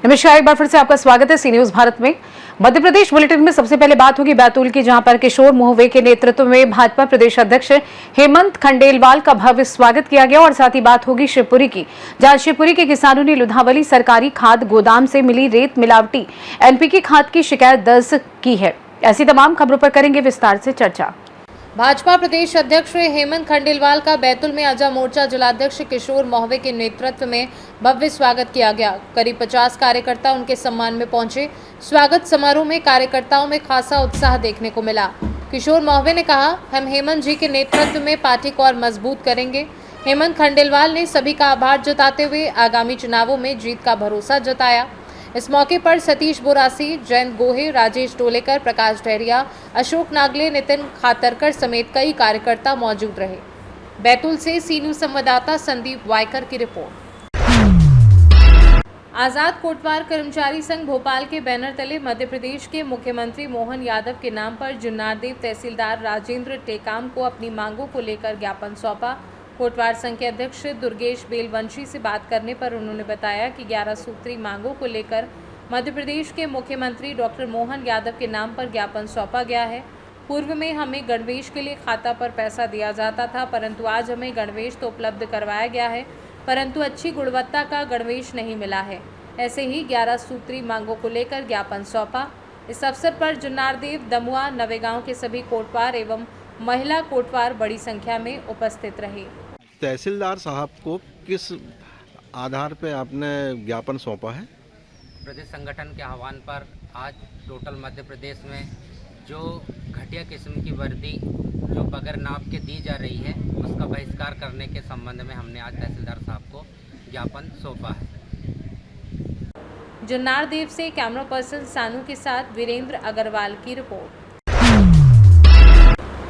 नमस्कार, एक बार फिर से आपका स्वागत है सी न्यूज भारत में। मध्य प्रदेश बुलेटिन में सबसे पहले बात होगी बैतूल की, जहां पर किशोर मोहवे के नेतृत्व में भाजपा प्रदेश अध्यक्ष हेमंत खंडेलवाल का भव्य स्वागत किया गया। और साथ ही बात होगी शिवपुरी की, जहां शिवपुरी के किसानों ने लुधावली सरकारी खाद गोदाम से मिली रेत मिलावटी एनपीके खाद की शिकायत दर्ज की है। ऐसी तमाम खबरों पर करेंगे विस्तार से चर्चा। भाजपा प्रदेश अध्यक्ष हेमंत खंडेलवाल का बैतूल में आजा मोर्चा जिलाध्यक्ष किशोर मोहवे के नेतृत्व में भव्य स्वागत किया गया। करीब 50 कार्यकर्ता उनके सम्मान में पहुंचे। स्वागत समारोह में कार्यकर्ताओं में खासा उत्साह देखने को मिला। किशोर मोहवे ने कहा, हम हेमंत जी के नेतृत्व में पार्टी को और मजबूत करेंगे। हेमंत खंडेलवाल ने सभी का आभार जताते हुए आगामी चुनावों में जीत का भरोसा जताया। इस मौके पर सतीश बोरासी, जयंत गोहे, राजेश डोलेकर, प्रकाश डहरिया, अशोक नागले, नितिन खातरकर समेत कई कार्यकर्ता मौजूद रहे। बैतूल से सी न्यूज संवाददाता संदीप वायकर की रिपोर्ट। आजाद कोटवार कर्मचारी संघ भोपाल के बैनर तले मध्य प्रदेश के मुख्यमंत्री मोहन यादव के नाम पर जुन्नारदेव तहसीलदार राजेंद्र टेकाम को अपनी मांगों को लेकर ज्ञापन सौंपा। कोटवार संघ के अध्यक्ष दुर्गेश बेलवंशी से बात करने पर उन्होंने बताया कि 11 सूत्री मांगों को लेकर मध्य प्रदेश के मुख्यमंत्री डॉक्टर मोहन यादव के नाम पर ज्ञापन सौंपा गया है। पूर्व में हमें गणवेश के लिए खाता पर पैसा दिया जाता था, परंतु आज हमें गणवेश तो उपलब्ध करवाया गया है, परंतु अच्छी गुणवत्ता का गणवेश नहीं मिला है। ऐसे ही 11 सूत्री मांगों को लेकर ज्ञापन सौंपा। इस अवसर पर जुन्नारदेव, दमुआ, नवेगांव के सभी कोटवार एवं महिला कोटवार बड़ी संख्या में उपस्थित रहे। तहसीलदार साहब को किस आधार पे आपने ज्ञापन सौंपा है? प्रदेश संगठन के आह्वान पर आज टोटल मध्य प्रदेश में जो घटिया किस्म की वर्दी जो बगैर नाप के दी जा रही है उसका बहिष्कार करने के संबंध में हमने आज तहसीलदार साहब को ज्ञापन सौंपा है। जुन्नारदेव से कैमरा पर्सन सानू के साथ वीरेंद्र अग्रवाल की रिपोर्ट।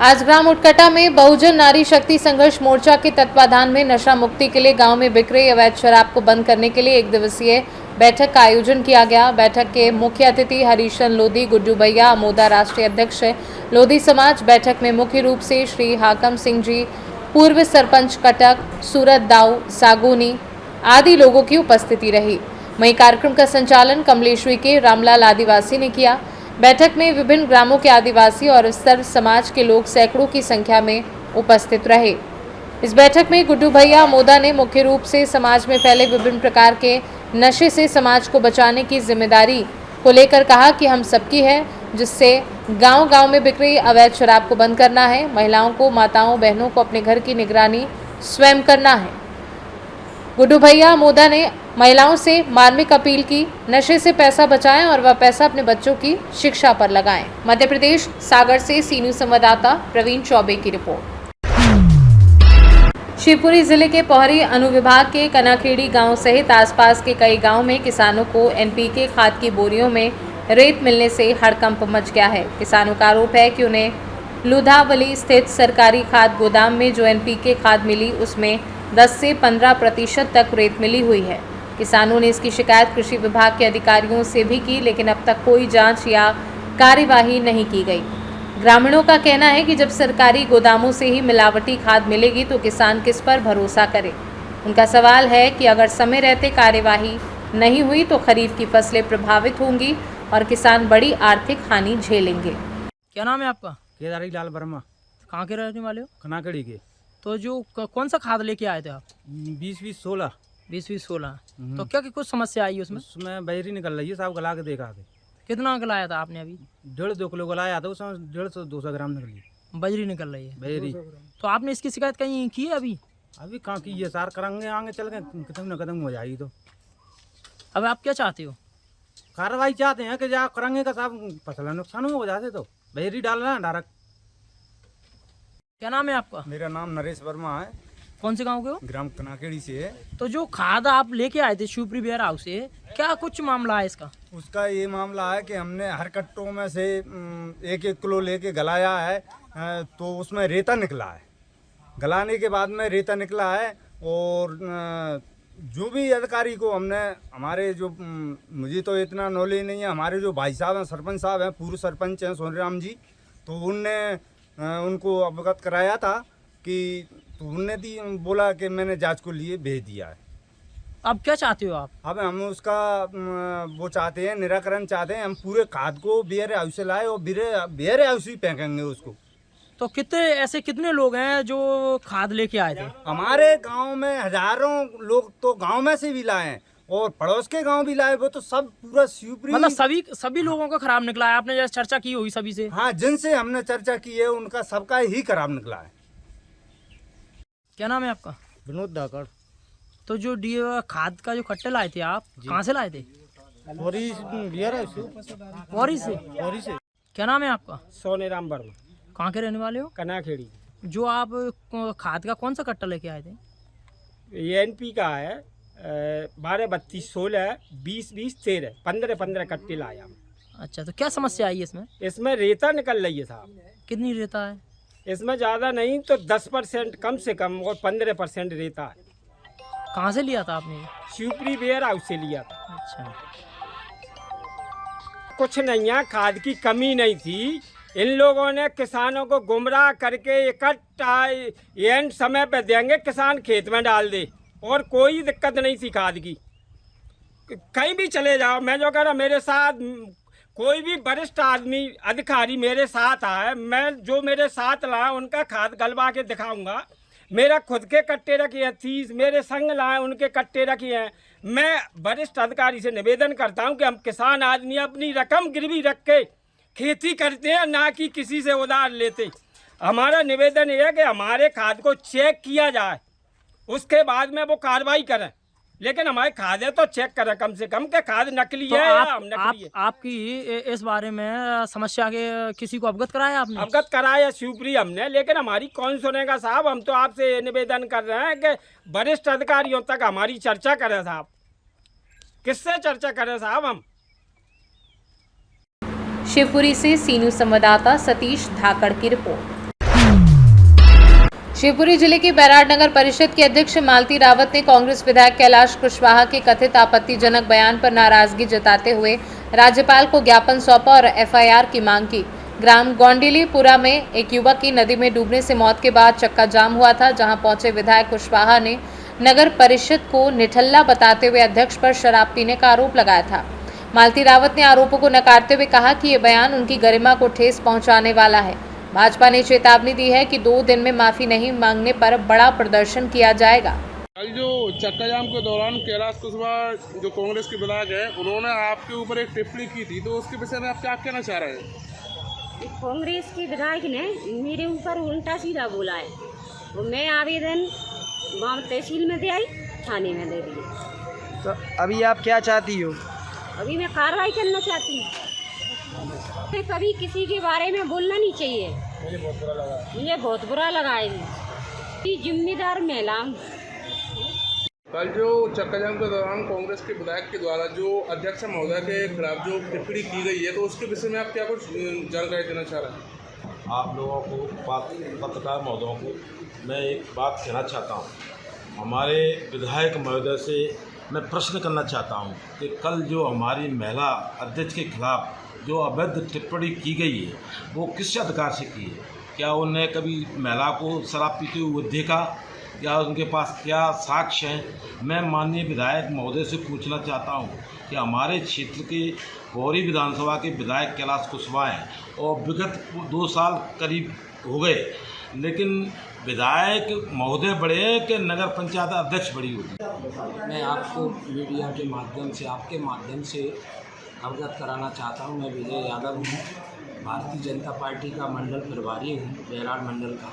आज ग्राम उटकटा में बहुजन नारी शक्ति संघर्ष मोर्चा के तत्वाधान में नशा मुक्ति के लिए गांव में बिक रही अवैध शराब को बंद करने के लिए 1 दिवसीय बैठक का आयोजन किया गया। बैठक के मुख्य अतिथि हरीशन लोधी, गुड्डू भैया, अमोदा राष्ट्रीय अध्यक्ष लोधी समाज। बैठक में मुख्य रूप से श्री हाकम सिंह जी, पूर्व सरपंच कटक, सूरत दाऊ, सागोनी आदि लोगों की उपस्थिति रही। वहीं कार्यक्रम का संचालन कमलेश्वरी के रामलाल आदिवासी ने किया। बैठक में विभिन्न ग्रामों के आदिवासी और सर्व समाज के लोग सैकड़ों की संख्या में उपस्थित रहे। इस बैठक में गुड्डू भैया मोदा ने मुख्य रूप से समाज में फैले विभिन्न प्रकार के नशे से समाज को बचाने की जिम्मेदारी को लेकर कहा कि हम सबकी है, जिससे गांव-गांव में बिक रही अवैध शराब को बंद करना है। महिलाओं को, माताओं बहनों को अपने घर की निगरानी स्वयं करना है। गुड्डू भैया मोदा ने महिलाओं से मार्मिक अपील की, नशे से पैसा बचाएं और वह पैसा अपने बच्चों की शिक्षा पर लगाएं। मध्य प्रदेश सागर से सी न्यूज संवाददाता प्रवीण चौबे की रिपोर्ट। शिवपुरी जिले के पोहरी अनुविभाग के कनाखेड़ी गांव सहित आसपास के कई गांव में किसानों को एनपीके खाद की बोरियों में रेत मिलने से हड़कंप मच गया है। किसानों का आरोप है कि उन्हें लुधावली स्थित सरकारी खाद गोदाम में जो एनपीके खाद मिली उसमें 10 से 15% तक रेत मिली हुई है। किसानों ने इसकी शिकायत कृषि विभाग के अधिकारियों से भी की, लेकिन अब तक कोई जांच या कार्यवाही नहीं की गई। ग्रामीणों का कहना है कि जब सरकारी गोदामों से ही मिलावटी खाद मिलेगी तो किसान किस पर भरोसा करे। उनका सवाल है कि अगर समय रहते कार्यवाही नहीं हुई तो खरीफ की फसलें प्रभावित होंगी और किसान बड़ी आर्थिक हानि झेलेंगे। क्या नाम है आपका? केदारी लाल वर्मा। कहाँ के रहने वाले हो? खनाकड़ी के। तो जो कौन सा खाद लेके आए थे आप? 20-20-16। 20-20-16। तो क्या कुछ समस्या आई उसमें? उसमें बहरी निकल रही है, साहब गला के देखा थे। कितना गलाया था आपने अभी? 1.5-2 किलो गलाया था, उसमें 150-200 ग्राम निकली बजरी निकल रही है बहरी। तो आपने इसकी शिकायत कहीं की है अभी? अभी कहाँ की ये सार करेंगे, आगे चल के कदम न कदम हो जाएगी। तो अब आप क्या चाहते हो? कार्रवाई चाहते हैं कि जा करेंगे का साहब फसल नुकसान हो जाते तो बहरी डालना है डायरेक्ट। क्या नाम है आपका? मेरा नाम नरेश वर्मा है। कौन से गाँव के हो? ग्राम कनाकेड़ी से है। तो जो खाद आप लेके आए थे शिवपुरी वेयर हाउस से, क्या कुछ मामला है इसका? उसका ये मामला है कि हमने हर कट्टों में से 1-1 किलो लेके गलाया है, तो उसमें रेता निकला है। गलाने के बाद में रेता निकला है और जो भी अधिकारी को हमने, हमारे जो मुझे तो इतना नॉलेज नहीं है, हमारे जो भाई साहब हैं, सरपंच साहब हैं, पूर्व सरपंच हैं सोनीराम जी, तो उनने उनको अवगत कराया था कि तो उनने बोला कि मैंने जांच को लिए भेज दिया है। अब क्या चाहते हो आप? अब हम उसका वो चाहते हैं, निराकरण चाहते हैं। हम पूरे खाद को बियर हाउस से लाए और बियर हाउस ही फेंकेंगे उसको। तो कितने लोग हैं जो खाद लेके आए थे? हमारे गांव में हजारों लोग तो गांव में से भी लाए हैं और पड़ोस के गांव भी लाए। वो तो सब पूरा शिवपुरी, मतलब सभी लोगों का खराब निकला है? आपने जैसे चर्चा की हुई सभी से? हाँ, जिनसे हमने चर्चा की है उनका सबका ही खराब निकला है। क्या नाम है आपका? विनोद धाकड़। तो जो खाद का जो कट्टे लाए थे आप, कहाँ से लाए थे? वॉरी से। क्या नाम है आपका? सोनेराम वर्मा, कहाँ के रहने वाले हो? कनाखेड़ी। जो आप खाद का कौन सा कट्टा लेके आए थे? ये एनपी का है, 12, 32, 16, 20, 20, 13, 15 कट्टे लाए हम। अच्छा, तो क्या समस्या आई इसमें? इसमें रेता निकल रही है साहब। कितनी रेता है? इसमें ज़्यादा नहीं तो 10% कम से कम और 15% रेता है। कहाँ से लिया था आपने? शिवपुरी वेयर हाउस से लिया था। अच्छा, कुछ नहीं है, खाद की कमी नहीं थी। इन लोगों ने किसानों को गुमराह करके इकट्ठा एंड समय पे देंगे, किसान खेत में डाल दे, और कोई दिक्कत नहीं थी खाद की। कहीं भी चले जाओ, मैं जो कह रहा मेरे साथ कोई भी वरिष्ठ आदमी अधिकारी मेरे साथ आए, मैं जो मेरे साथ लाए उनका खाद गलवा के दिखाऊंगा। मेरा खुद के कट्टे रखे हैं 30, मेरे संग लाए उनके कट्टे रखे हैं। मैं वरिष्ठ अधिकारी से निवेदन करता हूं कि हम किसान आदमी अपनी रकम गिरवी रख के खेती करते हैं, ना कि किसी से उधार लेते। हमारा निवेदन ये है कि हमारे खाद को चेक किया जाए, उसके बाद में वो कार्रवाई करें। लेकिन हमारे खाद है तो चेक करें कम से कम कि खाद नकली तो है या हम नकली है। आपकी इस बारे में समस्या के किसी को अवगत कराया आपने? अवगत कराया शिवपुरी हमने, लेकिन हमारी कौन सुनेगा साहब। हम तो आपसे निवेदन कर रहे हैं कि वरिष्ठ अधिकारियों तक हमारी चर्चा करें साहब। किससे चर्चा करें साहब हम? शिवपुरी से सीनू संवाददाता सतीश धाकड़ की रिपोर्ट। शिवपुरी जिले के बैराड नगर परिषद के अध्यक्ष मालती रावत ने कांग्रेस विधायक कैलाश कुशवाहा के कथित आपत्तिजनक बयान पर नाराजगी जताते हुए राज्यपाल को ज्ञापन सौंपा और एफआईआर की मांग की। ग्राम गोंडिलीपुरा में एक युवक की नदी में डूबने से मौत के बाद चक्का जाम हुआ था, जहां पहुंचे विधायक कुशवाहा ने नगर परिषद को निठल्ला बताते हुए अध्यक्ष पर शराब पीने का आरोप लगाया था। मालती रावत ने आरोपों को नकारते हुए कहा कि ये बयान उनकी गरिमा को ठेस पहुंचाने वाला है। भाजपा ने चेतावनी दी है कि 2 दिन में माफी नहीं मांगने पर बड़ा प्रदर्शन किया जाएगा। कल जो चक्का जाम के दौरान कैलाश कुशवाहा जो कांग्रेस के विधायक हैं, उन्होंने आपके ऊपर एक टिप्पणी की थी, तो उसके विषय में आप क्या कहना चाह रहे हैं? कांग्रेस के विधायक ने मेरे ऊपर उल्टा सीधा बोला है, तो मैं आवेदन वहाँ तहसील में दे आई, थाने में दे दिए। तो अभी आप क्या चाहती हो? अभी मैं कार्रवाई करना चाहती हूँ। कभी किसी के बारे में बोलना नहीं चाहिए। मुझे बहुत बुरा लगा है। जिम्मेदार महिला हूँ। कल जो चक्का जाम के दौरान कांग्रेस के विधायक के द्वारा जो अध्यक्ष महोदय के खिलाफ जो टिप्पणी की गई है, तो उसके विषय में आप क्या कुछ जानकारी देना चाह रहे हैं? आप लोगों को, पत्रकार महोदयों को मैं एक बात कहना चाहता हूँ। हमारे विधायक महोदय से मैं प्रश्न करना चाहता हूँ कि कल जो हमारी महिला अध्यक्ष के खिलाफ जो अवैध टिप्पणी की गई है, वो किस अधिकार से की है? क्या उन्हें कभी महिला को शराब पीते हुए देखा, या उनके पास क्या साक्ष्य हैं? मैं माननीय विधायक महोदय से पूछना चाहता हूं कि हमारे क्षेत्र के गौरी विधानसभा के विधायक कैलाश कुशवाहा हैं और विगत 2 साल करीब हो गए, लेकिन विधायक महोदय बड़े हैं कि नगर पंचायत अध्यक्ष बड़ी होगी? मैं आपको मीडिया के माध्यम से, आपके माध्यम से अवगत कराना चाहता हूं। मैं विजय यादव हूं, भारतीय जनता पार्टी का मंडल प्रभारी हूं, बैराड मंडल का।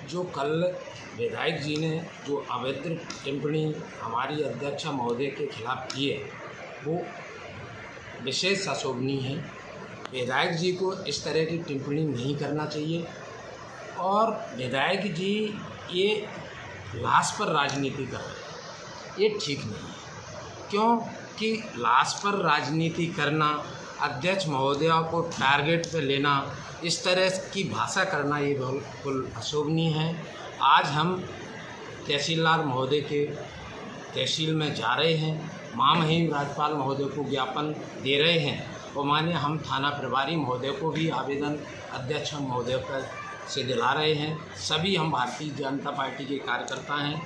जो कल विधायक जी ने जो अवैध टिप्पणी हमारी अध्यक्ष महोदय के खिलाफ की है, वो विशेष अशोभनीय है। विधायक जी को इस तरह की टिप्पणी नहीं करना चाहिए, और विधायक जी ये लाश पर राजनीति कर रहे हैं, ये ठीक नहीं है। क्यों कि लाश पर राजनीति करना, अध्यक्ष महोदय को टारगेट पे लेना, इस तरह की भाषा करना, ये बिल्कुल अशोभनीय है। आज हम तहसीलदार महोदय के तहसील में जा रहे हैं, महामहिम राज्यपाल महोदय को ज्ञापन दे रहे हैं, और माननीय हम थाना प्रभारी महोदय को भी आवेदन अध्यक्ष महोदय पर से दिला रहे हैं। सभी हम भारतीय जनता पार्टी के कार्यकर्ता हैं।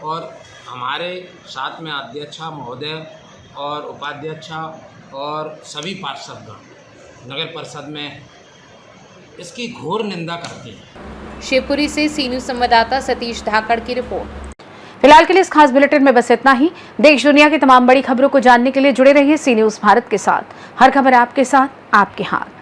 और हमारे साथ में अध्यक्षा महोदय और उपाध्यक्षा और सभी पार्षदगण नगर परिषद में इसकी घोर निंदा करते हैं। शिवपुरी से सी न्यूज़ संवाददाता सतीश धाकड़ की रिपोर्ट। फिलहाल के लिए इस खास बुलेटिन में बस इतना ही। देश दुनिया की तमाम बड़ी खबरों को जानने के लिए जुड़े रहिए सी न्यूज़ भारत के साथ। हर खबर आपके साथ, आपके हाथ।